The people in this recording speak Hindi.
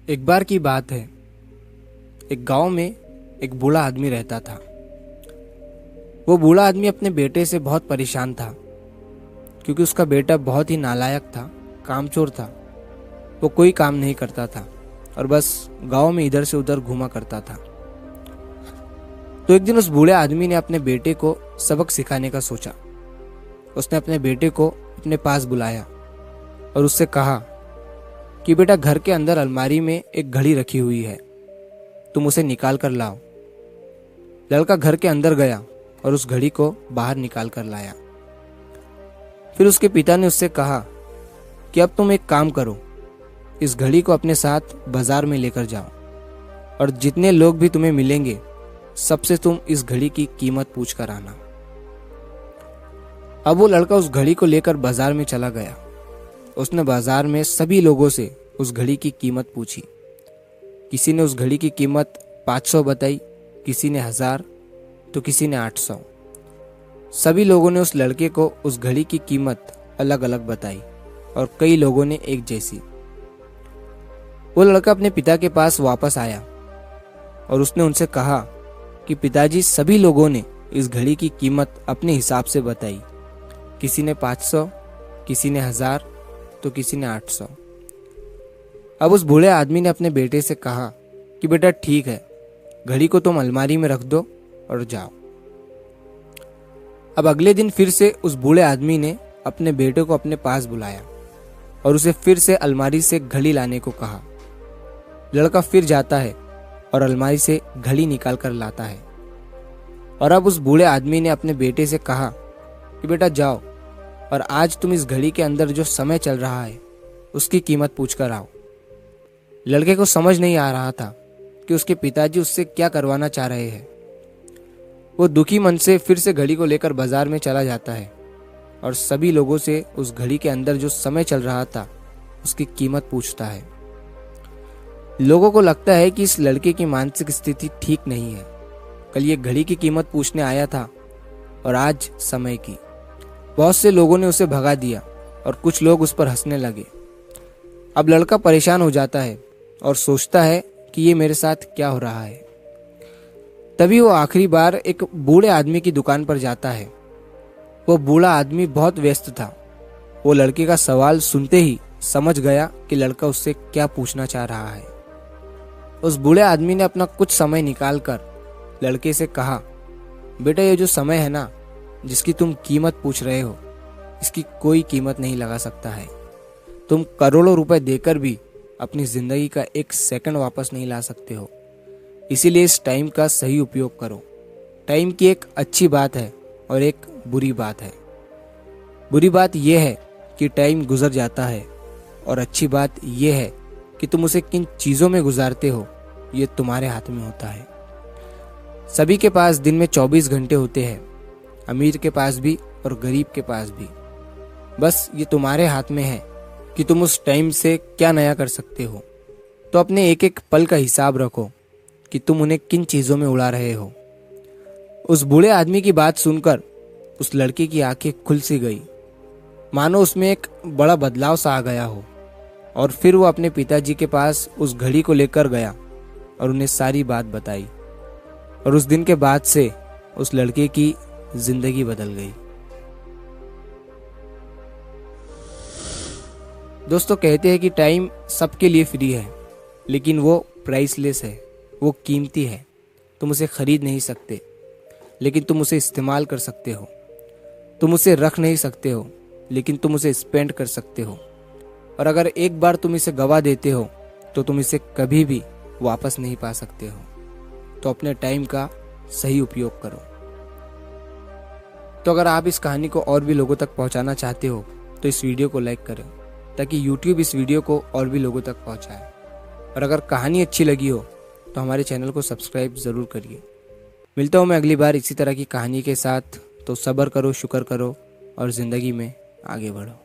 एक बार की बात है। एक गांव में एक बूढ़ा आदमी रहता था। वो बूढ़ा आदमी अपने बेटे से बहुत परेशान था, क्योंकि उसका बेटा बहुत ही नालायक था, कामचोर था। वो कोई काम नहीं करता था और बस गांव में इधर से उधर घूमा करता था। तो एक दिन उस बूढ़े आदमी ने अपने बेटे को सबक सिखाने का सोचा। उसने अपने बेटे को अपने पास बुलाया और उससे कहा कि बेटा, घर के अंदर अलमारी में एक घड़ी रखी हुई है, तुम उसे निकाल कर लाओ। लड़का घर के अंदर गया और उस घड़ी को बाहर निकाल कर लाया। फिर उसके पिता ने उससे कहा कि अब तुम एक काम करो, इस घड़ी को अपने साथ बाजार में लेकर जाओ और जितने लोग भी तुम्हें मिलेंगे सबसे तुम इस घड़ी की कीमत पूछ कर आना। अब वो लड़का उस घड़ी को लेकर बाजार में चला गया। उसने बाजार में सभी लोगों से उस घड़ी की कीमत पूछी। किसी ने उस घड़ी की कीमत 500 बताई, किसी ने 1000, तो किसी ने 800। सभी लोगों ने उस लड़के को उस घड़ी की कीमत अलग अलग बताई और कई लोगों ने एक जैसी। वो लड़का अपने पिता के पास वापस आया और उसने उनसे कहा कि पिताजी, सभी लोगों ने इस घड़ी की कीमत अपने हिसाब से बताई। किसी ने 500, किसी ने 1000, तो किसी ने 800। अब उस बूढ़े आदमी ने अपने बेटे से कहा कि बेटा ठीक है, घड़ी को तुम अलमारी में रख दो और जाओ। अब अगले दिन फिर से उस बूढ़े आदमी ने अपने बेटे को अपने पास बुलाया और उसे फिर से अलमारी से घड़ी लाने को कहा। लड़का फिर जाता है और अलमारी से घड़ी निकाल कर लाता है। और अब उस बूढ़े आदमी ने अपने बेटे से कहा कि बेटा जाओ और आज तुम इस घड़ी के अंदर जो समय चल रहा है उसकी कीमत पूछ कर आओ। लड़के को समझ नहीं आ रहा था कि उसके पिताजी उससे क्या करवाना चाह रहे हैं। वो दुखी मन से फिर से घड़ी को लेकर बाजार में चला जाता है और सभी लोगों से उस घड़ी के अंदर जो समय चल रहा था उसकी कीमत पूछता है। लोगों को लगता है कि इस लड़के की मानसिक स्थिति ठीक नहीं है। कल ये घड़ी की कीमत पूछने आया था और आज समय की। बहुत से लोगों ने उसे भगा दिया और कुछ लोग उस पर हंसने लगे। अब लड़का परेशान हो जाता है और सोचता है कि ये मेरे साथ क्या हो रहा है। तभी वो आखिरी बार एक बूढ़े आदमी की दुकान पर जाता है। वो बूढ़ा आदमी बहुत व्यस्त था। वो लड़के का सवाल सुनते ही समझ गया कि लड़का उससे क्या पूछना चाह रहा है। उस बूढ़े आदमी ने अपना कुछ समय निकाल कर लड़के से कहा, बेटा, ये जो समय है ना, जिसकी तुम कीमत पूछ रहे हो, इसकी कोई कीमत नहीं लगा सकता है। तुम करोड़ों रुपए देकर भी अपनी जिंदगी का एक सेकंड वापस नहीं ला सकते हो। इसीलिए इस टाइम का सही उपयोग करो। टाइम की एक अच्छी बात है और एक बुरी बात है। बुरी बात यह है कि टाइम गुजर जाता है और अच्छी बात यह है कि तुम उसे किन चीज़ों में गुजारते हो ये तुम्हारे हाथ में होता है। सभी के पास दिन में 24 घंटे होते हैं, अमीर के पास भी और गरीब के पास भी। बस ये तुम्हारे हाथ में है कि तुम उस टाइम से क्या नया कर सकते हो। तो अपने एक एक पल का हिसाब रखो कि तुम उन्हें किन चीज़ों में उड़ा रहे हो। उस बूढ़े आदमी की बात सुनकर उस लड़के की आंखें खुल सी गई, मानो उसमें एक बड़ा बदलाव सा आ गया हो। और फिर वो अपने पिताजी के पास उस घड़ी को लेकर गया और उन्हें सारी बात बताई। और उस दिन के बाद से उस लड़के की जिंदगी बदल गई। दोस्तों, कहते हैं कि टाइम सबके लिए फ्री है, लेकिन वो प्राइसलेस है, वो कीमती है। तुम उसे खरीद नहीं सकते, लेकिन तुम उसे इस्तेमाल कर सकते हो। तुम उसे रख नहीं सकते हो, लेकिन तुम उसे स्पेंड कर सकते हो। और अगर एक बार तुम इसे गवा देते हो तो तुम इसे कभी भी वापस नहीं पा सकते हो। तो अपने टाइम का सही उपयोग करो। तो अगर आप इस कहानी को और भी लोगों तक पहुंचाना चाहते हो तो इस वीडियो को लाइक करें, ताकि YouTube इस वीडियो को और भी लोगों तक पहुंचाए। और अगर कहानी अच्छी लगी हो तो हमारे चैनल को सब्सक्राइब ज़रूर करिए। मिलता हूँ मैं अगली बार इसी तरह की कहानी के साथ। तो सब्र करो, शुक्र करो और ज़िंदगी में आगे बढ़ो।